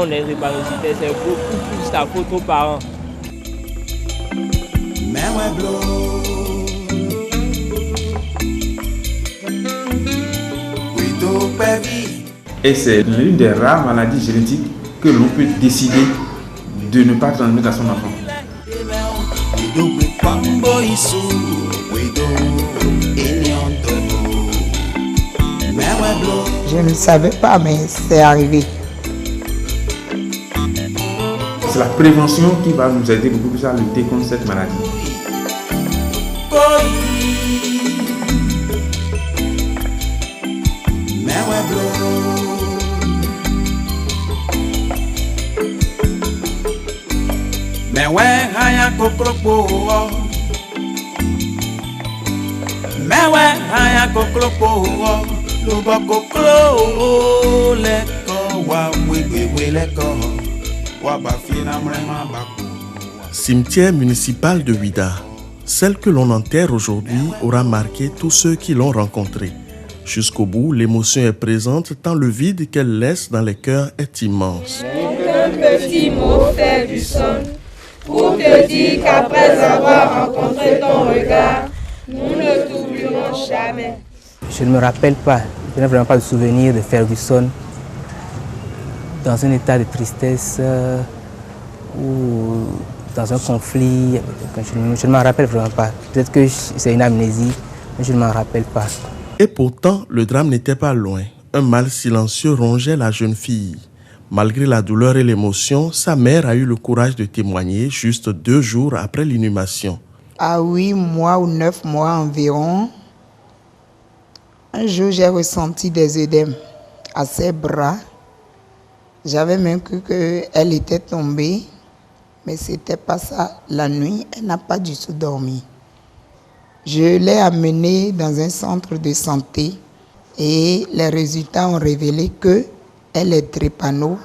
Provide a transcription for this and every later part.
on est drépanocytaire, c'est beaucoup plus ta faute aux parents. Et c'est l'une des rares maladies génétiques que l'on peut décider de ne pas transmettre à son enfant. Je ne savais pas, mais c'est arrivé. C'est la prévention qui va nous aider beaucoup plus à lutter contre cette maladie. Cimetière municipal de Ouida. Celle que l'on enterre aujourd'hui aura marqué tous ceux qui l'ont rencontrée. Jusqu'au bout, l'émotion est présente tant le vide qu'elle laisse dans les cœurs est immense. Un petit mot fait du son pour te dire qu'après avoir rencontré ton regard, nous ne t'oublierons jamais. Je ne me rappelle pas, je n'ai vraiment pas de souvenir de Ferguson dans un état de tristesse ou dans un conflit. Je ne m'en rappelle vraiment pas. Peut-être que c'est une amnésie, mais je ne m'en rappelle pas. Et pourtant, le drame n'était pas loin. Un mal silencieux rongeait la jeune fille. Malgré la douleur et l'émotion, sa mère a eu le courage de témoigner juste 2 jours après l'inhumation. À 8 mois ou 9 mois environ, un jour j'ai ressenti des œdèmes à ses bras. J'avais même cru qu'elle était tombée, mais c'était pas ça. La nuit, elle n'a pas du tout dormi. Je l'ai amenée dans un centre de santé et les résultats ont révélé qu'elle est drépano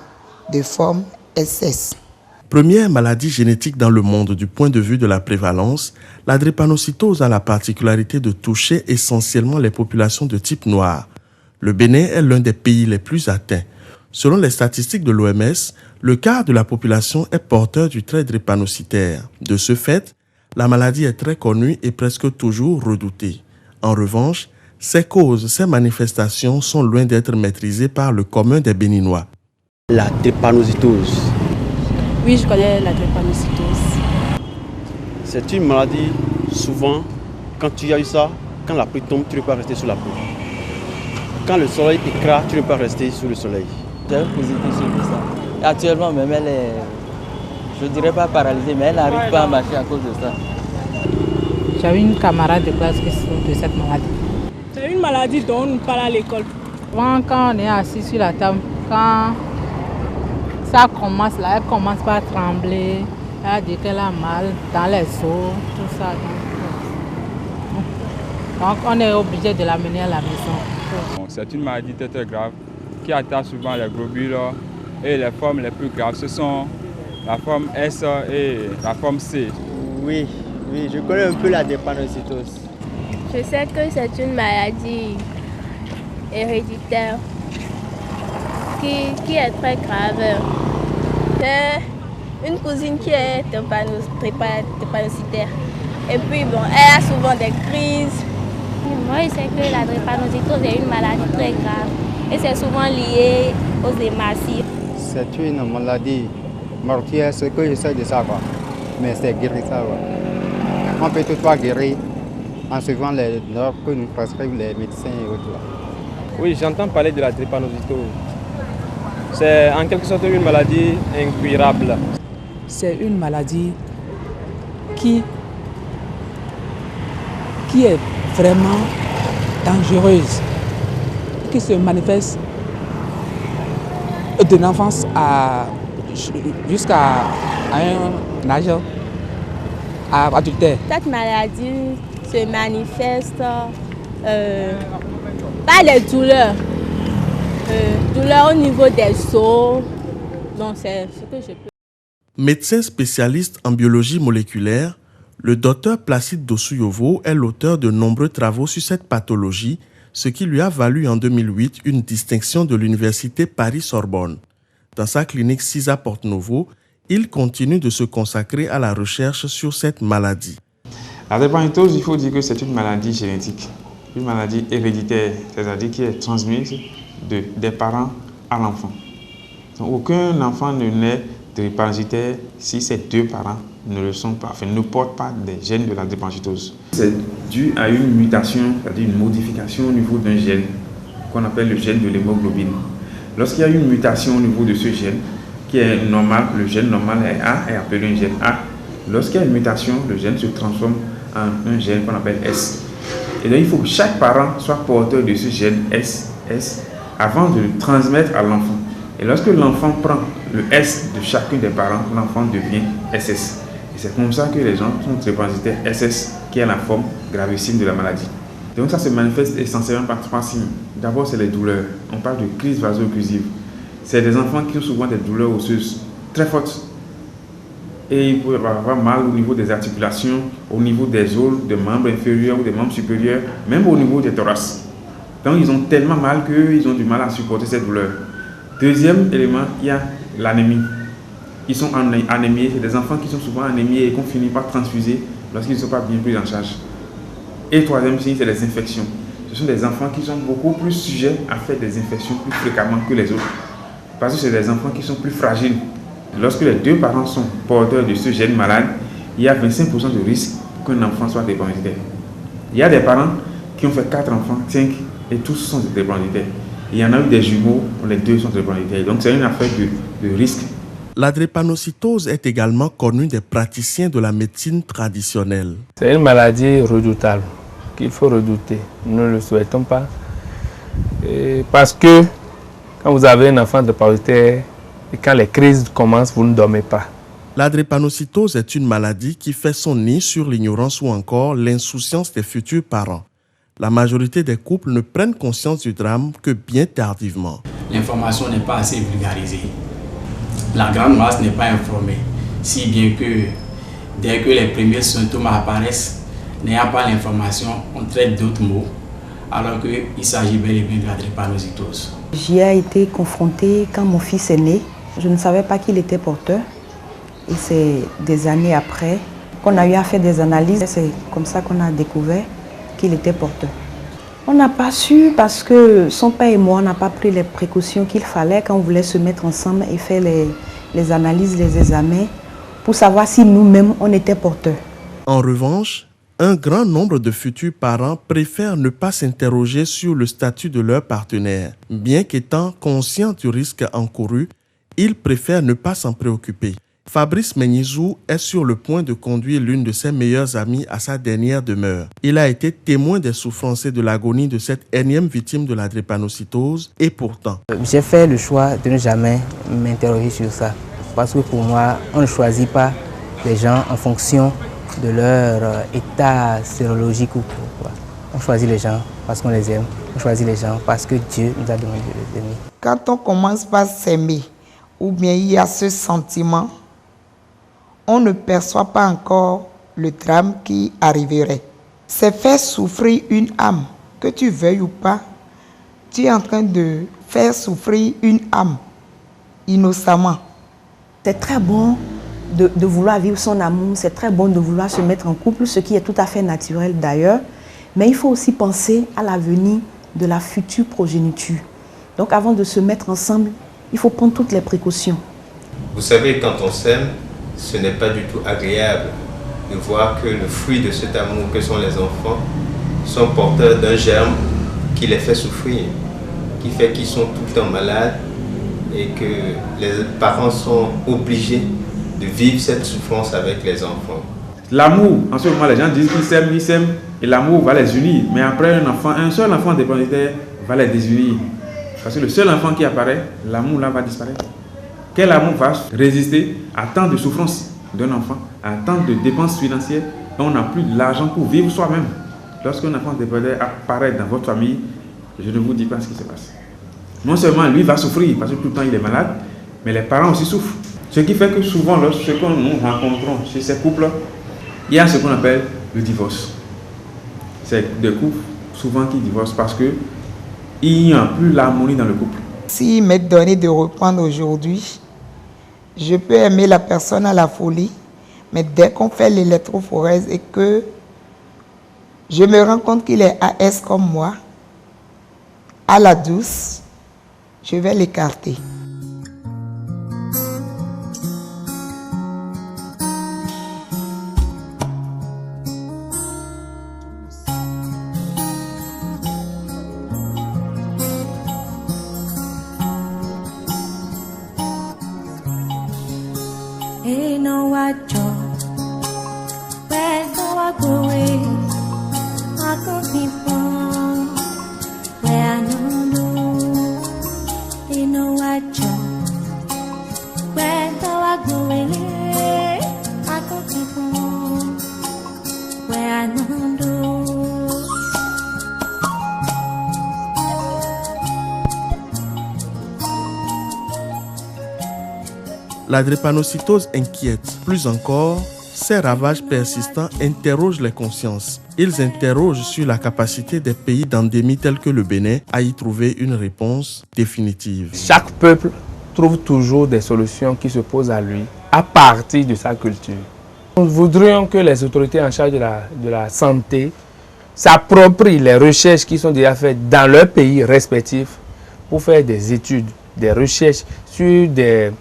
de forme SS. Première maladie génétique dans le monde du point de vue de la prévalence, la drépanocytose a la particularité de toucher essentiellement les populations de type noir. Le Bénin est l'un des pays les plus atteints. Selon les statistiques de l'OMS, le quart de la population est porteur du trait drépanocytaire. De ce fait, la maladie est très connue et presque toujours redoutée. En revanche, ses causes, ses manifestations sont loin d'être maîtrisées par le commun des Béninois. La drépanocytose. Oui, je connais la drépanocytose. C'est une maladie, souvent, quand tu as eu ça, quand la pluie tombe, tu ne peux pas rester sous la pluie. Quand le soleil écrase, tu ne peux pas rester sous le soleil. J'ai un positif sur ça. Et actuellement, même elle est, je ne dirais pas paralysée, mais elle n'arrive pas à marcher à cause de ça. J'avais une camarade de classe qui souffre de cette maladie. C'est une maladie dont on nous parle à l'école. Quand on est assis sur la table, quand ça commence là, elle commence par trembler, elle dit qu'elle a mal dans les os, tout ça. Donc on est obligé de l'amener à la maison. C'est une maladie très très grave qui atteint souvent les globules et les formes les plus graves, ce sont la forme S et la forme C. Oui, je connais un peu la drépanocytose. Je sais que c'est une maladie héréditaire qui est très grave. J'ai une cousine qui est drépanocytaire. Et puis bon, elle a souvent des crises. Moi, je sais que la drépanocytose est une maladie très grave et c'est souvent lié aux hématocytes. C'est une maladie mortelle, ce que je sais de ça, mais c'est guérissable. On peut toutefois guérir en suivant les normes que nous prescrivent les médecins et autres. Oui, j'entends parler de la drépanocytose. C'est en quelque sorte une maladie incurable. C'est une maladie qui est vraiment dangereuse, qui se manifeste de l'enfance jusqu'à un âge adulte. Cette maladie se manifeste par les douleurs. Douleurs au niveau des os. Donc c'est ce que je peux. Médecin spécialiste en biologie moléculaire, le docteur Placide Dossouyovo est l'auteur de nombreux travaux sur cette pathologie, ce qui lui a valu en 2008 une distinction de l'université Paris-Sorbonne. Dans sa clinique CISA Porte-Novo, il continue de se consacrer à la recherche sur cette maladie. La drépanocytose, il faut dire que c'est une maladie génétique, une maladie héréditaire, c'est-à-dire qui est transmise des parents à l'enfant. Aucun enfant ne naît drépanocytaire si ses deux parents ne le sont pas, enfin, ne portent pas des gènes de la drépanocytose. C'est dû à une mutation, c'est-à-dire une modification au niveau d'un gène qu'on appelle le gène de l'hémoglobine. Lorsqu'il y a une mutation au niveau de ce gène, qui est normal, le gène normal est A, est appelé un gène A. Lorsqu'il y a une mutation, le gène se transforme en un gène qu'on appelle S. Et donc il faut que chaque parent soit porteur de ce gène S avant de le transmettre à l'enfant. Et lorsque l'enfant prend le S de chacun des parents, l'enfant devient SS. Et c'est comme ça que les gens sont drépanocytaires SS, qui est la forme gravissime de la maladie. Donc ça se manifeste essentiellement par 3 signes. D'abord, c'est les douleurs. On parle de crise vaso-occlusive. C'est des enfants qui ont souvent des douleurs osseuses très fortes. Et il peut avoir mal au niveau des articulations, au niveau des os, des membres inférieurs ou des membres supérieurs, même au niveau des thorax. Donc ils ont tellement mal qu'ils ont du mal à supporter cette douleur. Deuxième élément, il y a l'anémie. Ils sont anémiés, c'est des enfants qui sont souvent anémiés et qu'on finit par transfuser lorsqu'ils ne sont pas bien pris en charge. Et troisième signe, c'est les infections. Ce sont des enfants qui sont beaucoup plus sujets à faire des infections plus fréquemment que les autres. Parce que c'est des enfants qui sont plus fragiles. Lorsque les deux parents sont porteurs de ce gène malade, il y a 25% de risque qu'un enfant soit drépanocytaire. Il y a des parents qui ont fait 4 enfants, 5, et tous sont drépanocytaires. Il y en a eu des jumeaux, les deux sont drépanocytaires. Donc c'est une affaire de risque. La drépanocytose est également connue des praticiens de la médecine traditionnelle. C'est une maladie redoutable qu'il faut redouter. Nous ne le souhaitons pas. Parce que quand vous avez un enfant drépanocytaire et quand les crises commencent, vous ne dormez pas. La drépanocytose est une maladie qui fait son nid sur l'ignorance ou encore l'insouciance des futurs parents. La majorité des couples ne prennent conscience du drame que bien tardivement. L'information n'est pas assez vulgarisée. La grande masse n'est pas informée, si bien que dès que les premiers symptômes apparaissent, n'ayant pas l'information, on traite d'autres mots, alors qu'il s'agit bel et bien de la drépanocytose. J'y ai été confrontée quand mon fils est né. Je ne savais pas qu'il était porteur. Et c'est des années après qu'on a eu à faire des analyses. C'est comme ça qu'on a découvert qu'il était porteur. On n'a pas su parce que son père et moi, on n'a pas pris les précautions qu'il fallait quand on voulait se mettre ensemble et faire les analyses, les examens, pour savoir si nous-mêmes, on était porteurs. En revanche, un grand nombre de futurs parents préfèrent ne pas s'interroger sur le statut de leur partenaire. Bien qu'étant conscients du risque encouru, ils préfèrent ne pas s'en préoccuper. Fabrice Menyizou est sur le point de conduire l'une de ses meilleures amies à sa dernière demeure. Il a été témoin des souffrances et de l'agonie de cette énième victime de la drépanocytose et pourtant... J'ai fait le choix de ne jamais m'interroger sur ça. Parce que pour moi, on ne choisit pas les gens en fonction de leur état sérologique ou quoi. On choisit les gens parce qu'on les aime. On choisit les gens parce que Dieu nous a demandé de les aimer. Quand on commence par s'aimer, ou bien il y a ce sentiment, on ne perçoit pas encore le drame qui arriverait. C'est faire souffrir une âme, que tu veuilles ou pas. Tu es en train de faire souffrir une âme, innocemment. C'est très bon de vouloir vivre son amour, c'est très bon de vouloir se mettre en couple, ce qui est tout à fait naturel d'ailleurs. Mais il faut aussi penser à l'avenir de la future progéniture. Donc avant de se mettre ensemble, il faut prendre toutes les précautions. Vous savez, quand on s'aime, ce n'est pas du tout agréable de voir que le fruit de cet amour que sont les enfants sont porteurs d'un germe qui les fait souffrir, qui fait qu'ils sont tout le temps malades et que les parents sont obligés de vivre cette souffrance avec les enfants. L'amour, en ce moment, les gens disent qu'ils s'aiment, et l'amour va les unir. Mais après, un seul enfant drépanocytaire va les désunir. Parce que le seul enfant qui apparaît, l'amour là va disparaître. Quel amour va résister à tant de souffrances d'un enfant, à tant de dépenses financières, et on n'a plus de l'argent pour vivre soi-même. Lorsqu'un enfant drépanocytaire apparaît dans votre famille, je ne vous dis pas ce qui se passe. Non seulement lui va souffrir parce que tout le temps il est malade, mais les parents aussi souffrent. Ce qui fait que souvent, lorsque nous rencontrons chez ces couples, il y a ce qu'on appelle le divorce. C'est des couples souvent qui divorcent parce qu'il n'y a plus l'harmonie dans le couple. S'il m'est donné de reprendre aujourd'hui, je peux aimer la personne à la folie, mais dès qu'on fait l'électrophorèse et que je me rends compte qu'il est AS comme moi, à la douce, je vais l'écarter. La drépanocytose inquiète. Plus encore, ces ravages persistants interrogent les consciences. Ils interrogent sur la capacité des pays d'endémie tels que le Bénin à y trouver une réponse définitive. Chaque peuple trouve toujours des solutions qui se posent à lui à partir de sa culture. Nous voudrions que les autorités en charge de la santé s'approprient les recherches qui sont déjà faites dans leurs pays respectifs pour faire des études, des recherches sur des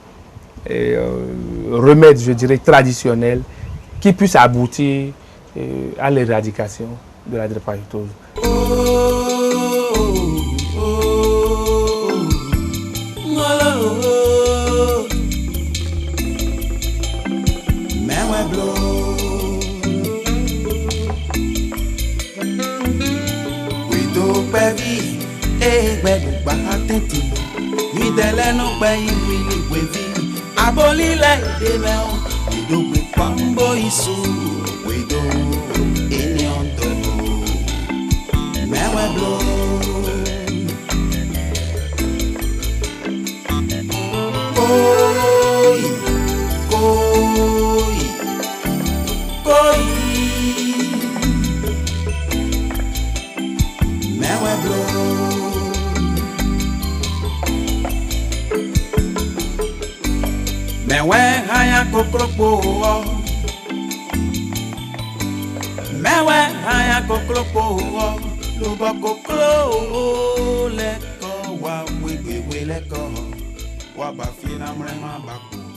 remèdes, je dirais, traditionnels qui puissent aboutir à l'éradication de la drépanocytose. Abolila idemeo, idogbe pambo isu, wedo enyondo, mewe blo. Koi, koi, koi, mewe blo. Mewe haya koklopo, mewe haya koklopo, luba koklo leko wa wewe leko wa bafina mrema baku.